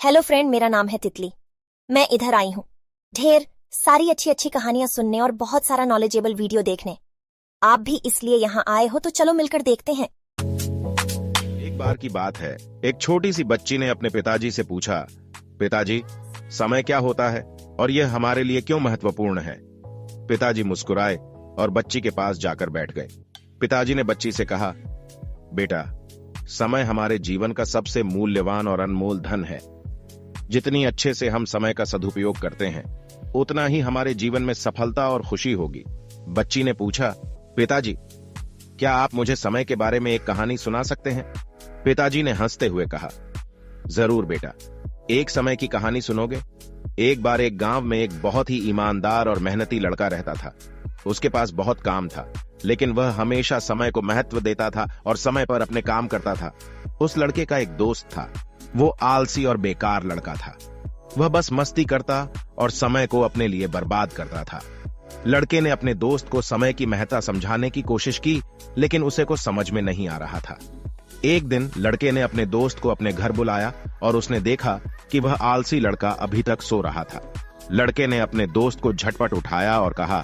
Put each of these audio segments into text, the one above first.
Hello friend, मेरा नाम है तितली। मैं इधर आई हूँ ढेर सारी अच्छी अच्छी कहानियां सुनने और बहुत सारा नॉलेजेबल वीडियो देखने। आप भी इसलिए यहाँ आए हो तो चलो मिलकर देखते हैं। एक बार की बात है, एक छोटी सी बच्ची ने अपने पिताजी से पूछा, पिताजी, समय क्या होता है और यह हमारे लिए क्यों महत्वपूर्ण है? पिताजी मुस्कुराए और बच्ची के पास जाकर बैठ गए। पिताजी ने बच्ची से कहा, बेटा, समय हमारे जीवन का सबसे मूल्यवान और अनमोल धन है। जितनी अच्छे से हम समय का सदुपयोग करते हैं, उतना ही हमारे जीवन में सफलता और खुशी होगी। बच्ची ने पूछा, पिताजी, क्या आप मुझे समय के बारे में एक कहानी सुना सकते हैं? पिताजी ने हंसते हुए कहा, जरूर बेटा, एक समय की कहानी सुनोगे? एक बार एक गांव में एक बहुत ही ईमानदार और मेहनती लड़का रहता था। उसके पास बहुत काम था, लेकिन वह हमेशा समय को महत्व देता था और समय पर अपने काम करता था। उस लड़के का एक दोस्त था। वो आलसी और बेकार लड़का था। वह बस मस्ती करता और समय को अपने लिए बर्बाद करता था। लड़के ने अपने दोस्त को समय की महत्ता समझाने की कोशिश की, लेकिन उसे को समझ में नहीं आ रहा था। एक दिन लड़के ने अपने दोस्त को अपने घर बुलाया और उसने देखा कि वह आलसी लड़का अभी तक सो रहा था। लड़के ने अपने दोस्त को झटपट उठाया और कहा,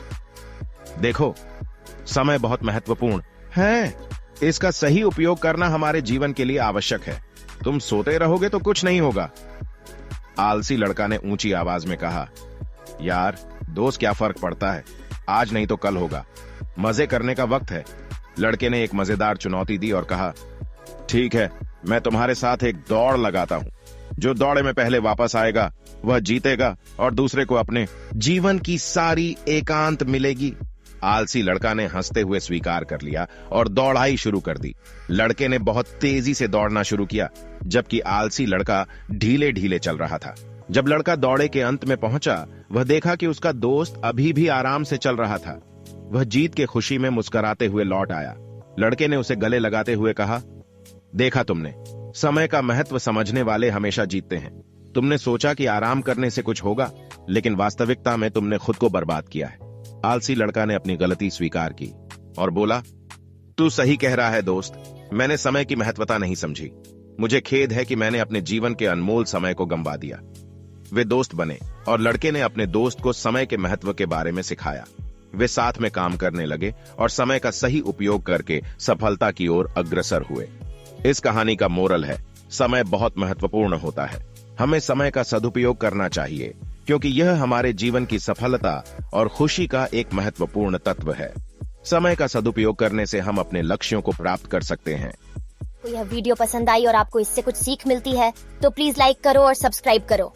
देखो, समय बहुत महत्वपूर्ण है। इसका सही उपयोग करना हमारे जीवन के लिए आवश्यक है। तुम सोते रहोगे तो कुछ नहीं होगा। आलसी लड़का ने ऊंची आवाज में कहा, यार दोस्त, क्या फर्क पड़ता है, आज नहीं तो कल होगा। मजे करने का वक्त है। लड़के ने एक मजेदार चुनौती दी और कहा, ठीक है, मैं तुम्हारे साथ एक दौड़ लगाता हूं। जो दौड़े में पहले वापस आएगा वह जीतेगा और दूसरे को अपने जीवन की सारी एकांत मिलेगी। आलसी लड़का ने हंसते हुए स्वीकार कर लिया और दौड़ाई शुरू कर दी। लड़के ने बहुत तेजी से दौड़ना शुरू किया, जबकि आलसी लड़का ढीले ढीले चल रहा था। जब लड़का दौड़े के अंत में पहुंचा, वह देखा कि उसका दोस्त अभी भी आराम से चल रहा था। वह जीत के खुशी में मुस्कुराते हुए लौट आया। लड़के ने उसे गले लगाते हुए कहा, देखा तुमने, समय का महत्व समझने वाले हमेशा जीतते हैं। तुमने सोचा कि आराम करने से कुछ होगा, लेकिन वास्तविकता में तुमने खुद को बर्बाद किया है। आलसी लड़का ने अपनी गलती स्वीकार की और बोला, तू सही कह रहा है दोस्त, मैंने समय की महत्वता नहीं समझी। मुझे खेद है कि मैंने अपने जीवन के अनमोल समय को गंवा दिया। वे दोस्त बने और लड़के ने अपने दोस्त को समय के महत्व के बारे में सिखाया। वे साथ में काम करने लगे और समय का सही उपयोग करके सफलता की ओर अग्रसर हुए। इस कहानी का मोरल है, समय बहुत महत्वपूर्ण होता है। हमें समय का सदुपयोग करना चाहिए, क्योंकि यह हमारे जीवन की सफलता और खुशी का एक महत्वपूर्ण तत्व है। समय का सदुपयोग करने से हम अपने लक्ष्यों को प्राप्त कर सकते हैं। यह वीडियो पसंद आई और आपको इससे कुछ सीख मिलती है तो प्लीज लाइक करो और सब्सक्राइब करो।